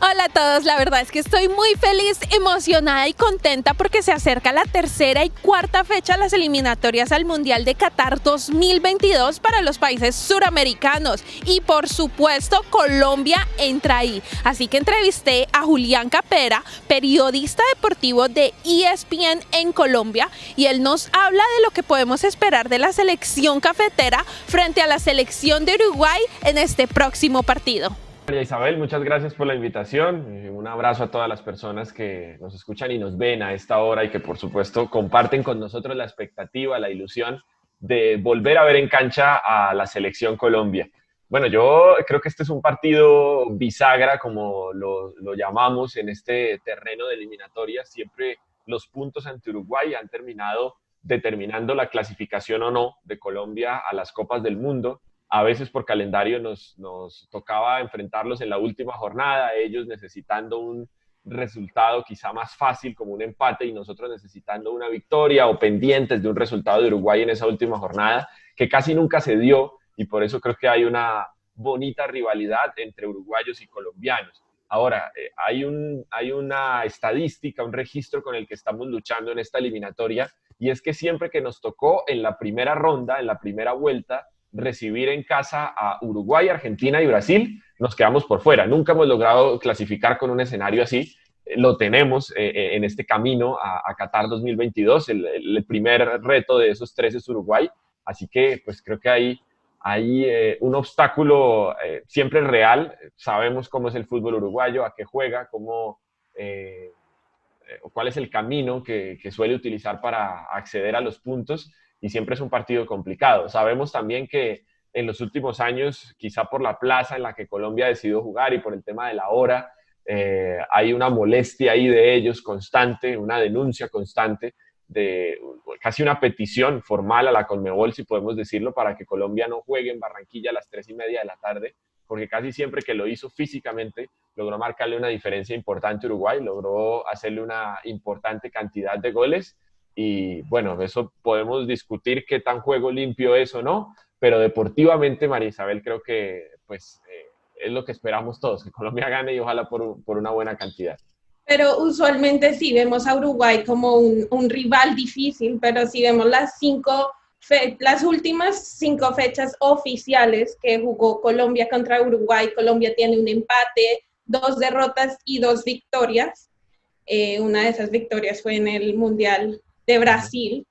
Hola a todos, la verdad es que estoy muy feliz, emocionada y contenta porque se acerca la tercera y cuarta fecha de las eliminatorias al Mundial de Qatar 2022 para los países suramericanos y por supuesto Colombia entra ahí. Así que entrevisté a Julián Capera, periodista deportivo de ESPN en Colombia, y él nos habla de lo que podemos esperar de la selección cafetera frente a la selección de Uruguay en este próximo partido. María Isabel, muchas gracias por la invitación. Un abrazo a todas las personas que nos escuchan y nos ven a esta hora y que por supuesto comparten con nosotros la expectativa, la ilusión de volver a ver en cancha a la selección Colombia. Bueno, yo creo que este es un partido bisagra, como lo llamamos en este terreno de eliminatoria. Siempre los puntos ante Uruguay han terminado determinando la clasificación o no de Colombia a las Copas del Mundo. A veces por calendario nos tocaba enfrentarlos en la última jornada, ellos necesitando un resultado quizá más fácil como un empate y nosotros necesitando una victoria o pendientes de un resultado de Uruguay en esa última jornada, que casi nunca se dio, y por eso creo que hay una bonita rivalidad entre uruguayos y colombianos. Ahora, hay una estadística, un registro con el que estamos luchando en esta eliminatoria, y es que siempre que nos tocó en la primera ronda, en la primera vuelta, recibir en casa a Uruguay, Argentina y Brasil, nos quedamos por fuera. Nunca hemos logrado clasificar con un escenario así. Lo tenemos en este camino a Qatar 2022. El primer reto de esos tres es Uruguay. Así que pues creo que hay un obstáculo siempre real. Sabemos cómo es el fútbol uruguayo, a qué juega, cuál es el camino que suele utilizar para acceder a los puntos, y siempre es un partido complicado. Sabemos también que en los últimos años, quizá por la plaza en la que Colombia decidió jugar y por el tema de la hora, hay una molestia ahí de ellos constante, una denuncia constante, de casi una petición formal a la Conmebol, si podemos decirlo, para que Colombia no juegue en Barranquilla a las 3:30 de la tarde, porque casi siempre que lo hizo físicamente, logró marcarle una diferencia importante a Uruguay, logró hacerle una importante cantidad de goles. Y bueno, eso podemos discutir qué tan juego limpio es o no, pero deportivamente, María Isabel, creo que pues, es lo que esperamos todos, que Colombia gane y ojalá por una buena cantidad. Pero usualmente sí vemos a Uruguay como un rival difícil, pero si vemos las últimas 5 fechas oficiales que jugó Colombia contra Uruguay, Colombia tiene un empate, 2 derrotas y 2 victorias. Una de esas victorias fue en el Mundial de Brasil.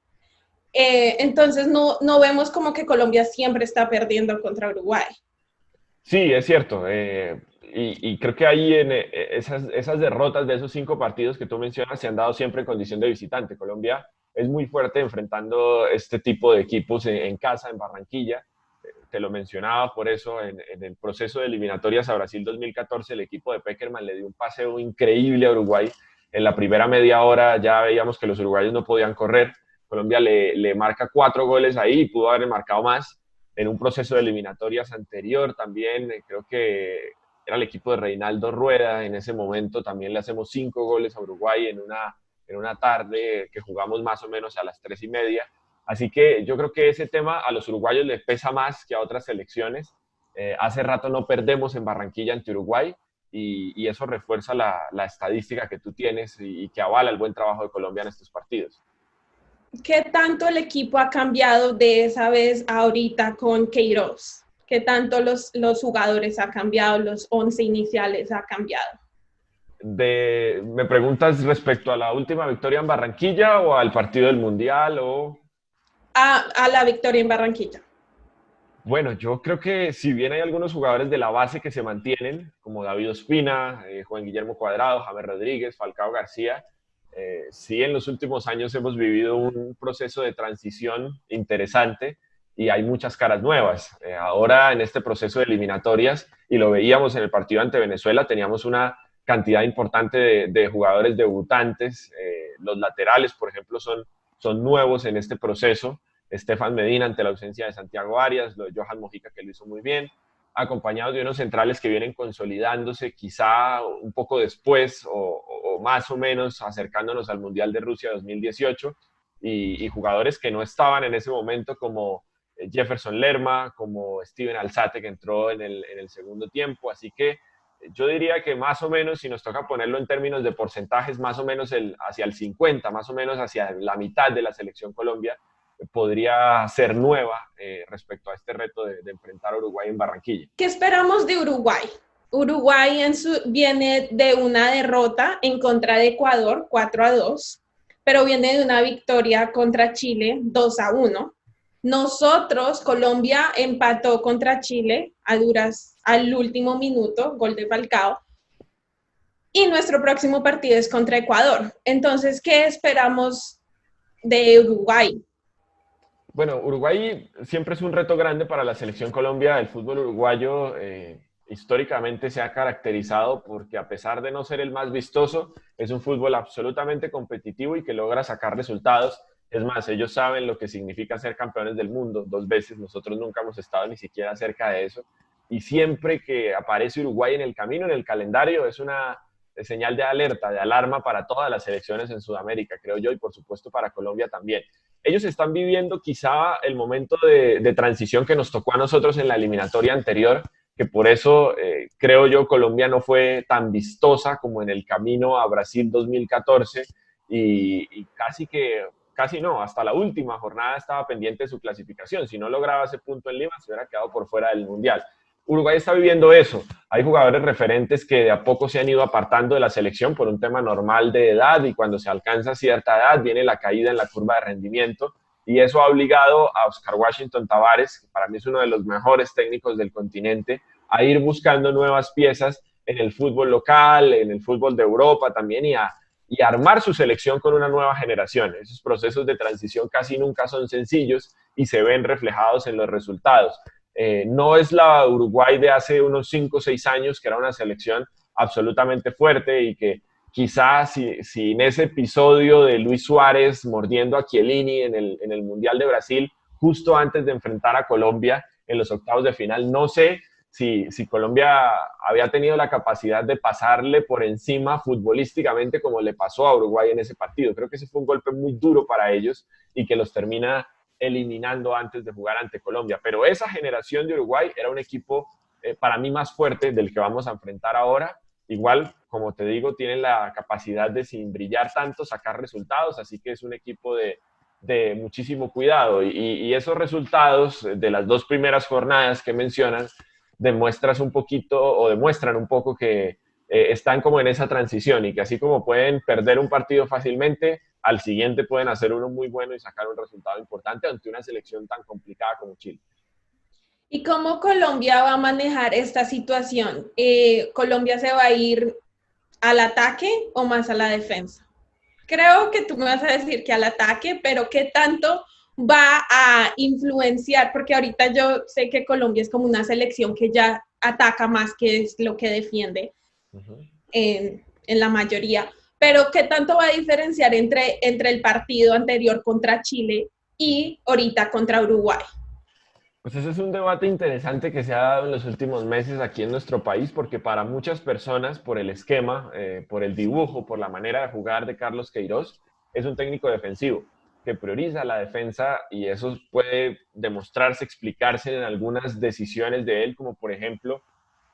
Entonces no vemos como que Colombia siempre está perdiendo contra Uruguay. Sí, es cierto. Y creo que ahí esas derrotas de esos 5 partidos que tú mencionas se han dado siempre en condición de visitante. Colombia es muy fuerte enfrentando este tipo de equipos en casa, en Barranquilla. Te lo mencionaba, por eso en el proceso de eliminatorias a Brasil 2014, el equipo de Pekerman le dio un paseo increíble a Uruguay. En la primera media hora ya veíamos que los uruguayos no podían correr. Colombia le marca 4 goles ahí y pudo haber marcado más. En un proceso de eliminatorias anterior también, creo que era el equipo de Reinaldo Rueda, en ese momento también le hacemos 5 goles a Uruguay en una tarde que jugamos más o menos a las 3:30. Así que yo creo que ese tema a los uruguayos les pesa más que a otras selecciones. Hace rato no perdemos en Barranquilla ante Uruguay, y eso refuerza la estadística que tú tienes y que avala el buen trabajo de Colombia en estos partidos. ¿Qué tanto el equipo ha cambiado de esa vez a ahorita con Queiroz? ¿Qué tanto los jugadores han cambiado, los 11 iniciales ha cambiado? ¿Me preguntas respecto a la última victoria en Barranquilla o al partido del Mundial? A la victoria en Barranquilla. Bueno, yo creo que si bien hay algunos jugadores de la base que se mantienen, como David Ospina, Juan Guillermo Cuadrado, James Rodríguez, Falcao García, sí en los últimos años hemos vivido un proceso de transición interesante y hay muchas caras nuevas. Ahora en este proceso de eliminatorias, y lo veíamos en el partido ante Venezuela, teníamos una cantidad importante de jugadores debutantes. Los laterales, por ejemplo, son nuevos en este proceso. Estefan Medina ante la ausencia de Santiago Arias, lo de Johan Mojica, que lo hizo muy bien, acompañados de unos centrales que vienen consolidándose quizá un poco después o más o menos acercándonos al Mundial de Rusia 2018, y jugadores que no estaban en ese momento como Jefferson Lerma, como Steven Alzate, que entró en el segundo tiempo. Así que yo diría que más o menos, si nos toca ponerlo en términos de porcentajes, más o menos hacia el 50, más o menos hacia la mitad de la selección Colombia podría ser nueva respecto a este reto de enfrentar a Uruguay en Barranquilla. ¿Qué esperamos de Uruguay? Uruguay viene de una derrota en contra de Ecuador, 4-2, pero viene de una victoria contra Chile, 2-1. Nosotros, Colombia, empató contra Chile al último minuto, gol de Falcao, y nuestro próximo partido es contra Ecuador. Entonces, ¿qué esperamos de Uruguay? Bueno, Uruguay siempre es un reto grande para la selección Colombia. El fútbol uruguayo históricamente se ha caracterizado porque, a pesar de no ser el más vistoso, es un fútbol absolutamente competitivo y que logra sacar resultados. Es más, ellos saben lo que significa ser campeones del mundo 2 veces. Nosotros nunca hemos estado ni siquiera cerca de eso. Y siempre que aparece Uruguay en el camino, en el calendario, es una señal de alerta, de alarma para todas las selecciones en Sudamérica, creo yo, y por supuesto para Colombia también. Ellos están viviendo quizá el momento de transición que nos tocó a nosotros en la eliminatoria anterior, que por eso creo yo Colombia no fue tan vistosa como en el camino a Brasil 2014 y casi no, hasta la última jornada estaba pendiente de su clasificación. Si no lograba ese punto en Lima, se hubiera quedado por fuera del Mundial. Uruguay está viviendo eso. Hay jugadores referentes que de a poco se han ido apartando de la selección por un tema normal de edad, y cuando se alcanza cierta edad viene la caída en la curva de rendimiento, y eso ha obligado a Oscar Washington Tabárez, que para mí es uno de los mejores técnicos del continente, a ir buscando nuevas piezas en el fútbol local, en el fútbol de Europa también, y armar su selección con una nueva generación. Esos procesos de transición casi nunca son sencillos y se ven reflejados en los resultados. No es la Uruguay de hace unos 5 o 6 años, que era una selección absolutamente fuerte y que quizás si en ese episodio de Luis Suárez mordiendo a Chiellini en el Mundial de Brasil, justo antes de enfrentar a Colombia en los octavos de final, no sé si Colombia había tenido la capacidad de pasarle por encima futbolísticamente como le pasó a Uruguay en ese partido. Creo que ese fue un golpe muy duro para ellos y que los termina eliminando antes de jugar ante Colombia. Pero esa generación de Uruguay era un equipo para mí más fuerte del que vamos a enfrentar ahora. Igual, como te digo, tienen la capacidad de, sin brillar tanto, sacar resultados, así que es un equipo de muchísimo cuidado. Y esos resultados de las 2 primeras jornadas que mencionas demuestran un poco que están como en esa transición, y que así como pueden perder un partido fácilmente, al siguiente pueden hacer uno muy bueno y sacar un resultado importante ante una selección tan complicada como Chile. ¿Y cómo Colombia va a manejar esta situación? ¿Colombia se va a ir al ataque o más a la defensa? Creo que tú me vas a decir que al ataque, pero ¿qué tanto va a influenciar? Porque ahorita yo sé que Colombia es como una selección que ya ataca más que es lo que defiende en la mayoría. Pero ¿qué tanto va a diferenciar entre el partido anterior contra Chile y ahorita contra Uruguay? Pues ese es un debate interesante que se ha dado en los últimos meses aquí en nuestro país, porque para muchas personas, por el esquema, por el dibujo, por la manera de jugar de Carlos Queiroz, es un técnico defensivo que prioriza la defensa, y eso puede demostrarse, explicarse en algunas decisiones de él, como por ejemplo,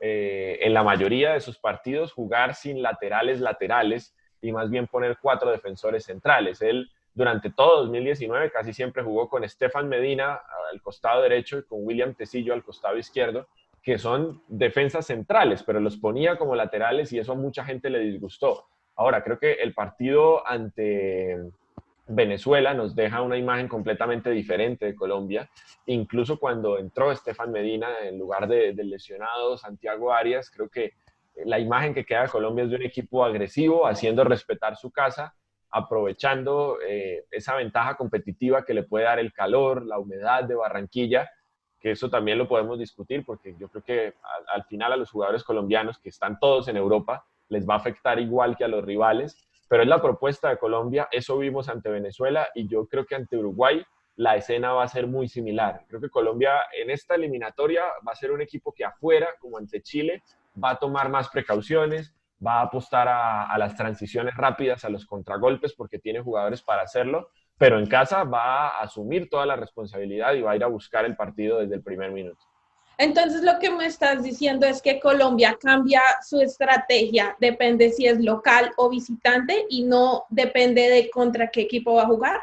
en la mayoría de sus partidos, jugar sin laterales, y más bien poner 4 defensores centrales. Él, durante todo 2019, casi siempre jugó con Estefan Medina al costado derecho y con William Tecillo al costado izquierdo, que son defensas centrales, pero los ponía como laterales, y eso a mucha gente le disgustó. Ahora, creo que el partido ante Venezuela nos deja una imagen completamente diferente de Colombia. Incluso cuando entró Estefan Medina en lugar del lesionado Santiago Arias, creo que la imagen que queda de Colombia es de un equipo agresivo, haciendo respetar su casa, aprovechando esa ventaja competitiva que le puede dar el calor, la humedad de Barranquilla, que eso también lo podemos discutir, porque yo creo que al final a los jugadores colombianos, que están todos en Europa, les va a afectar igual que a los rivales, pero es la propuesta de Colombia. Eso vimos ante Venezuela, y yo creo que ante Uruguay la escena va a ser muy similar. Creo que Colombia en esta eliminatoria va a ser un equipo que afuera, como ante Chile, va a tomar más precauciones, va a apostar a las transiciones rápidas, a los contragolpes, porque tiene jugadores para hacerlo, pero en casa va a asumir toda la responsabilidad y va a ir a buscar el partido desde el primer minuto. Entonces, lo que me estás diciendo es que Colombia cambia su estrategia, depende si es local o visitante y no depende de contra qué equipo va a jugar.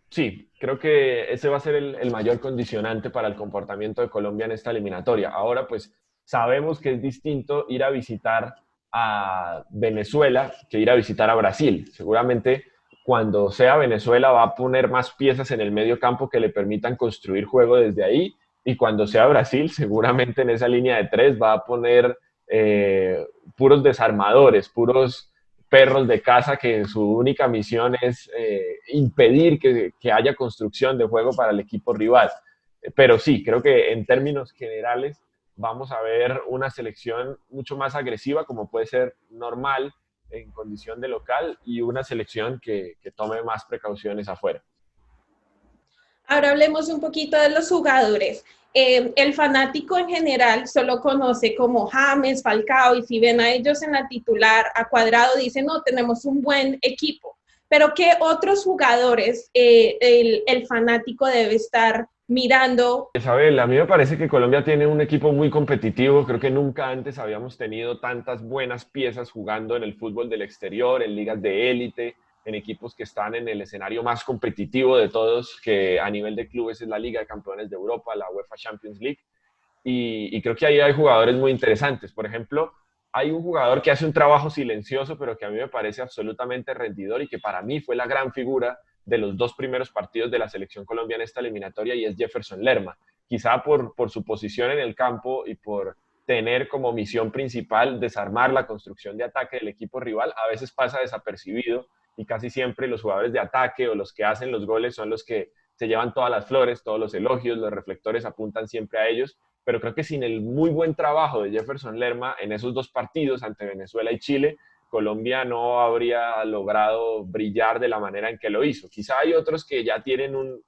Sí, creo que ese va a ser el mayor condicionante para el comportamiento de Colombia en esta eliminatoria. Ahora, pues sabemos que es distinto ir a visitar a Venezuela que ir a visitar a Brasil. Seguramente cuando sea Venezuela va a poner más piezas en el medio campo que le permitan construir juego desde ahí, y cuando sea Brasil seguramente en esa línea de tres va a poner puros desarmadores, puros perros de casa que su única misión es impedir que haya construcción de juego para el equipo rival. Pero sí, creo que en términos generales vamos a ver una selección mucho más agresiva, como puede ser normal en condición de local, y una selección que tome más precauciones afuera. Ahora hablemos un poquito de los jugadores. El fanático en general solo conoce como James, Falcao, y si ven a ellos en la titular, a Cuadrado, dicen, no, tenemos un buen equipo. Pero ¿qué otros jugadores el fanático debe estar mirando? Isabel, a mí me parece que Colombia tiene un equipo muy competitivo. Creo que nunca antes habíamos tenido tantas buenas piezas jugando en el fútbol del exterior, en ligas de élite, en equipos que están en el escenario más competitivo de todos, que a nivel de clubes es la Liga de Campeones de Europa, la UEFA Champions League. Y creo que ahí hay jugadores muy interesantes. Por ejemplo, hay un jugador que hace un trabajo silencioso, pero que a mí me parece absolutamente rendidor y que para mí fue la gran figura de los dos primeros partidos de la selección colombiana en esta eliminatoria, y es Jefferson Lerma. Quizá por su posición en el campo y por tener como misión principal desarmar la construcción de ataque del equipo rival, a veces pasa desapercibido, y casi siempre los jugadores de ataque o los que hacen los goles son los que se llevan todas las flores, todos los elogios, los reflectores apuntan siempre a ellos. Pero creo que sin el muy buen trabajo de Jefferson Lerma en esos dos partidos ante Venezuela y Chile, Colombia no habría logrado brillar de la manera en que lo hizo. Quizá hay otros que ya tienen un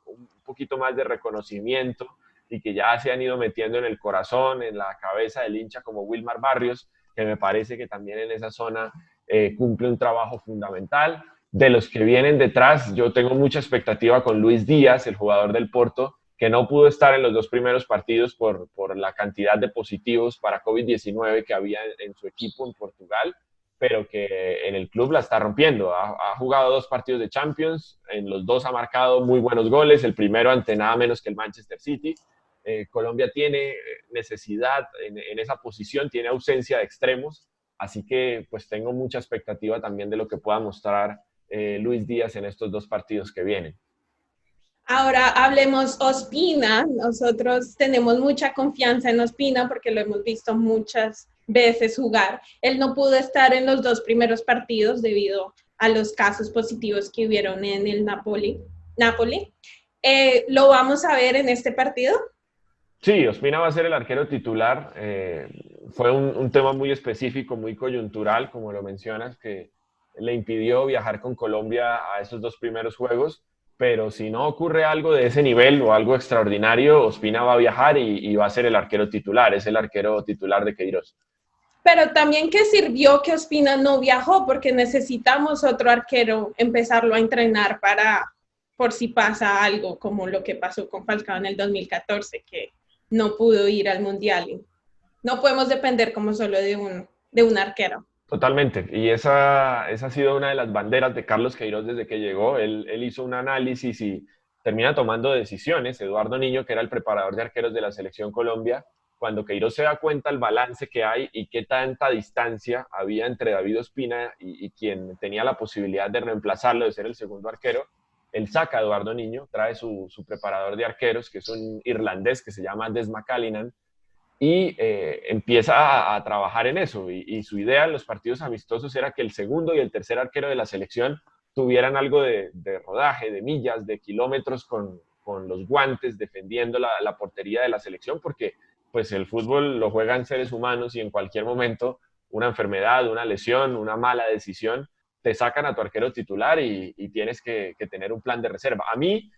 poquito más de reconocimiento y que ya se han ido metiendo en el corazón, en la cabeza del hincha, como Wilmar Barrios, que me parece que también en esa zona cumple un trabajo fundamental. De los que vienen detrás, yo tengo mucha expectativa con Luis Díaz, el jugador del Porto, que no pudo estar en los dos primeros partidos por la cantidad de positivos para COVID-19 que había en su equipo en Portugal, pero que en el club la está rompiendo. Ha jugado dos partidos de Champions, en los dos ha marcado muy buenos goles, el primero ante nada menos que el Manchester City. Colombia tiene necesidad en esa posición, tiene ausencia de extremos, así que pues tengo mucha expectativa también de lo que pueda mostrar Luis Díaz en estos dos partidos que vienen. Ahora hablemos Ospina. Nosotros tenemos mucha confianza en Ospina porque lo hemos visto muchas veces jugar. Él no pudo estar en los dos primeros partidos debido a los casos positivos que hubieron en el Napoli. ¿Lo vamos a ver en este partido? Sí, Ospina va a ser el arquero titular. Fue un tema muy específico, muy coyuntural, como lo mencionas, que le impidió viajar con Colombia a esos dos primeros juegos. Pero si no ocurre algo de ese nivel o algo extraordinario, Ospina va a viajar y va a ser el arquero titular. Es el arquero titular de Queiroz. Pero también que sirvió que Ospina no viajó porque necesitamos otro arquero, empezarlo a entrenar por si pasa algo como lo que pasó con Falcao en el 2014, que no pudo ir al Mundial. No podemos depender como solo de un arquero. Totalmente, y esa ha sido una de las banderas de Carlos Queiroz desde que llegó. Él hizo un análisis y termina tomando decisiones. Eduardo Niño, que era el preparador de arqueros de la Selección Colombia, cuando Queiroz se da cuenta el balance que hay y qué tanta distancia había entre David Ospina y quien tenía la posibilidad de reemplazarlo, de ser el segundo arquero, él saca a Eduardo Niño, trae su preparador de arqueros, que es un irlandés que se llama Des McCallinan, y empieza a trabajar en eso. Y su idea en los partidos amistosos era que el segundo y el tercer arquero de la selección tuvieran algo de rodaje, de millas, de kilómetros con los guantes, defendiendo la portería de la selección, porque pues el fútbol lo juegan seres humanos y en cualquier momento una enfermedad, una lesión, una mala decisión, te sacan a tu arquero titular y tienes que tener un plan de reserva. A mí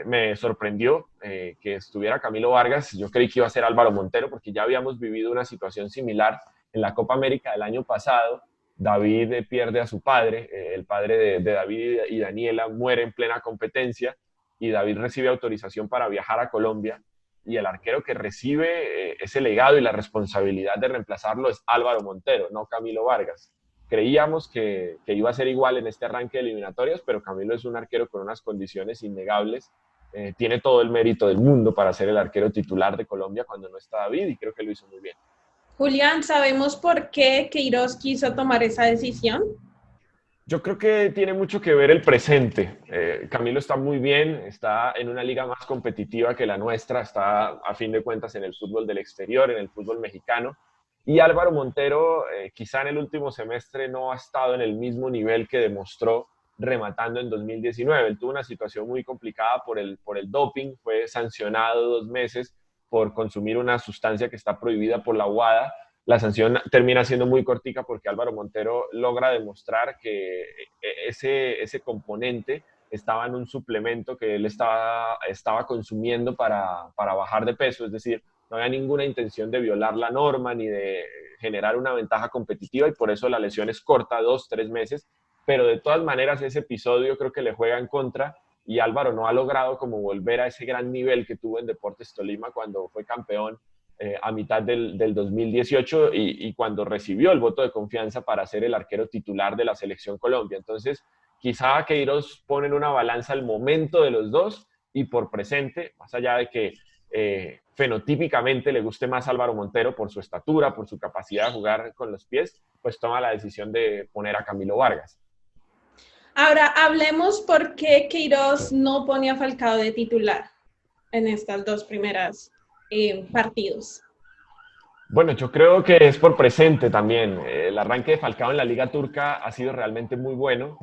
me sorprendió que estuviera Camilo Vargas. Yo creí que iba a ser Álvaro Montero porque ya habíamos vivido una situación similar en la Copa América del año pasado. David pierde a su padre, el padre de David y Daniela muere en plena competencia y David recibe autorización para viajar a Colombia y el arquero que recibe ese legado y la responsabilidad de reemplazarlo es Álvaro Montero, no Camilo Vargas. Creíamos que iba a ser igual en este arranque de eliminatorias, pero Camilo es un arquero con unas condiciones innegables, tiene todo el mérito del mundo para ser el arquero titular de Colombia cuando no está David, y creo que lo hizo muy bien. Julián, ¿sabemos por qué Queiroz quiso tomar esa decisión? Yo creo que tiene mucho que ver el presente. Camilo está muy bien, está en una liga más competitiva que la nuestra, está a fin de cuentas en el fútbol del exterior, en el fútbol mexicano. Y Álvaro Montero, quizá en el último semestre no ha estado en el mismo nivel que demostró rematando en 2019. Él tuvo una situación muy complicada por el doping, fue sancionado 2 meses por consumir una sustancia que está prohibida por la UADA. La sanción termina siendo muy cortica porque Álvaro Montero logra demostrar que ese componente estaba en un suplemento que él estaba consumiendo para bajar de peso, es decir, no había ninguna intención de violar la norma ni de generar una ventaja competitiva, y por eso la lesión es corta, 2-3 meses, pero de todas maneras ese episodio creo que le juega en contra, y Álvaro no ha logrado como volver a ese gran nivel que tuvo en Deportes Tolima cuando fue campeón a mitad del 2018 y cuando recibió el voto de confianza para ser el arquero titular de la Selección Colombia. Entonces, quizá Queiroz pone en una balanza el momento de los dos y por presente, más allá de que fenotípicamente le guste más Álvaro Montero por su estatura, por su capacidad de jugar con los pies, pues toma la decisión de poner a Camilo Vargas. Ahora, hablemos por qué Queiroz no pone a Falcao de titular en estas dos primeras partidos. Bueno, yo creo que es por presente también. El arranque de Falcao en la Liga Turca ha sido realmente muy bueno,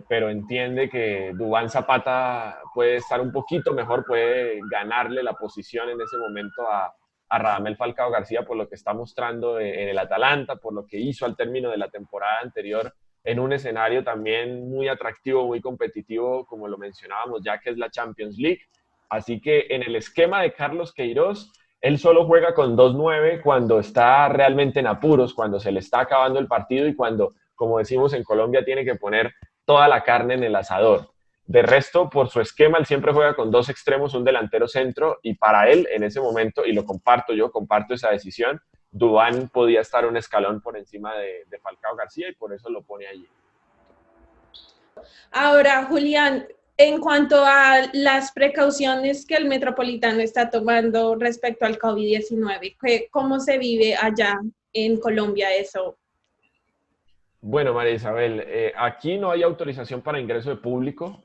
pero entiende que Duván Zapata puede estar un poquito mejor, puede ganarle la posición en ese momento a Radamel Falcao García por lo que está mostrando en el Atalanta, por lo que hizo al término de la temporada anterior en un escenario también muy atractivo, muy competitivo, como lo mencionábamos ya, que es la Champions League. Así que en el esquema de Carlos Queiroz, él solo juega con 2-9 cuando está realmente en apuros, cuando se le está acabando el partido y cuando, como decimos en Colombia, tiene que poner toda la carne en el asador. De resto, por su esquema, él siempre juega con 2 extremos, un delantero centro, y para él, en ese momento, y lo comparto yo, comparto esa decisión, Duván podía estar un escalón por encima de Falcao García y por eso lo pone allí. Ahora, Julián, en cuanto a las precauciones que el Metropolitano está tomando respecto al COVID-19, ¿cómo se vive allá en Colombia eso? Bueno, María Isabel, aquí no hay autorización para ingreso de público.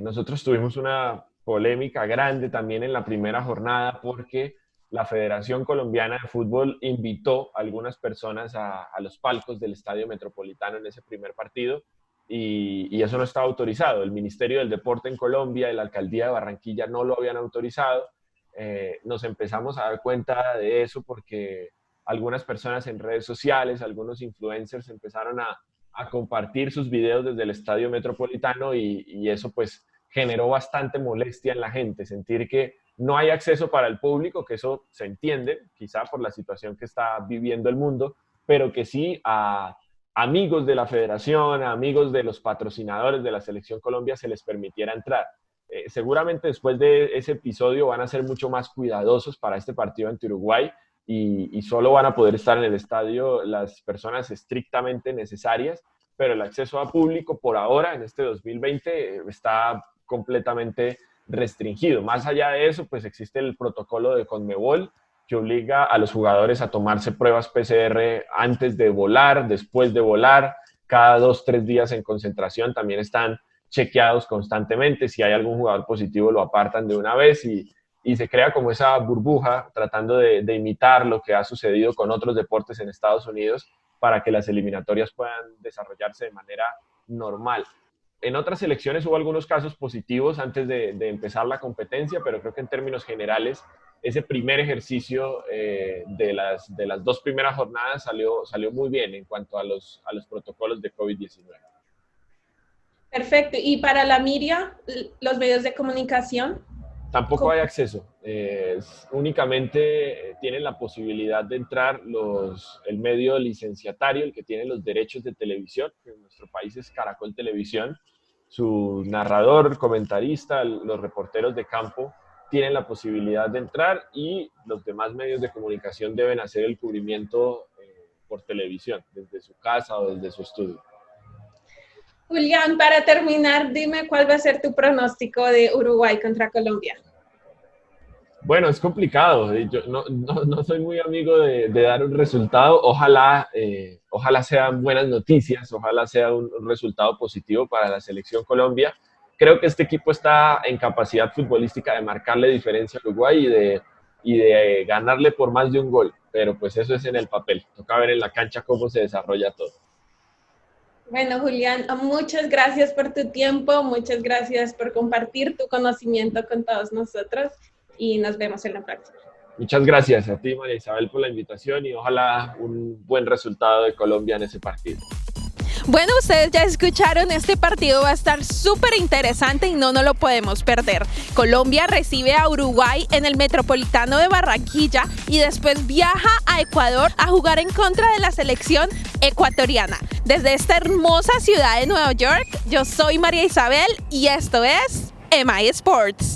Nosotros tuvimos una polémica grande también en la primera jornada porque la Federación Colombiana de Fútbol invitó a algunas personas a los palcos del Estadio Metropolitano en ese primer partido y eso no estaba autorizado. El Ministerio del Deporte en Colombia y la Alcaldía de Barranquilla no lo habían autorizado. Nos empezamos a dar cuenta de eso porque algunas personas en redes sociales, algunos influencers empezaron a compartir sus videos desde el Estadio Metropolitano y eso pues generó bastante molestia en la gente, sentir que no hay acceso para el público, que eso se entiende, quizá por la situación que está viviendo el mundo, pero que sí a amigos de la federación, a amigos de los patrocinadores de la Selección Colombia se les permitiera entrar. Seguramente después de ese episodio van a ser mucho más cuidadosos para este partido ante Uruguay y solo van a poder estar en el estadio las personas estrictamente necesarias, pero el acceso a público por ahora, en este 2020, está completamente restringido. Más allá de eso, pues existe el protocolo de CONMEBOL que obliga a los jugadores a tomarse pruebas PCR antes de volar, después de volar, cada 2-3 días en concentración, también están chequeados constantemente. Si hay algún jugador positivo, lo apartan de una vez y se crea como esa burbuja tratando de imitar lo que ha sucedido con otros deportes en Estados Unidos para que las eliminatorias puedan desarrollarse de manera normal. En otras selecciones hubo algunos casos positivos antes de empezar la competencia, pero creo que en términos generales ese primer ejercicio de las 2 primeras jornadas salió muy bien en cuanto a los protocolos de COVID-19. Perfecto. ¿Y para la Miria, los medios de comunicación? Tampoco hay acceso. Únicamente tienen la posibilidad de entrar el medio licenciatario, el que tiene los derechos de televisión, que en nuestro país es Caracol Televisión, su narrador, comentarista, los reporteros de campo tienen la posibilidad de entrar y los demás medios de comunicación deben hacer el cubrimiento por televisión, desde su casa o desde su estudio. Julián, para terminar, dime cuál va a ser tu pronóstico de Uruguay contra Colombia. Bueno, es complicado. Yo no soy muy amigo de dar un resultado. Ojalá sean buenas noticias, ojalá sea un resultado positivo para la selección Colombia. Creo que este equipo está en capacidad futbolística de marcarle diferencia a Uruguay y de ganarle por más de un gol. Pero pues eso es en el papel. Toca ver en la cancha cómo se desarrolla todo. Bueno, Julián, muchas gracias por tu tiempo, muchas gracias por compartir tu conocimiento con todos nosotros y nos vemos en la próxima. Muchas gracias a ti, María Isabel, por la invitación y ojalá un buen resultado de Colombia en ese partido. Bueno, ustedes ya escucharon, este partido va a estar súper interesante y no lo podemos perder. Colombia recibe a Uruguay en el Metropolitano de Barranquilla y después viaja a Ecuador a jugar en contra de la selección ecuatoriana. Desde esta hermosa ciudad de Nueva York, yo soy María Isabel y esto es MI Sports.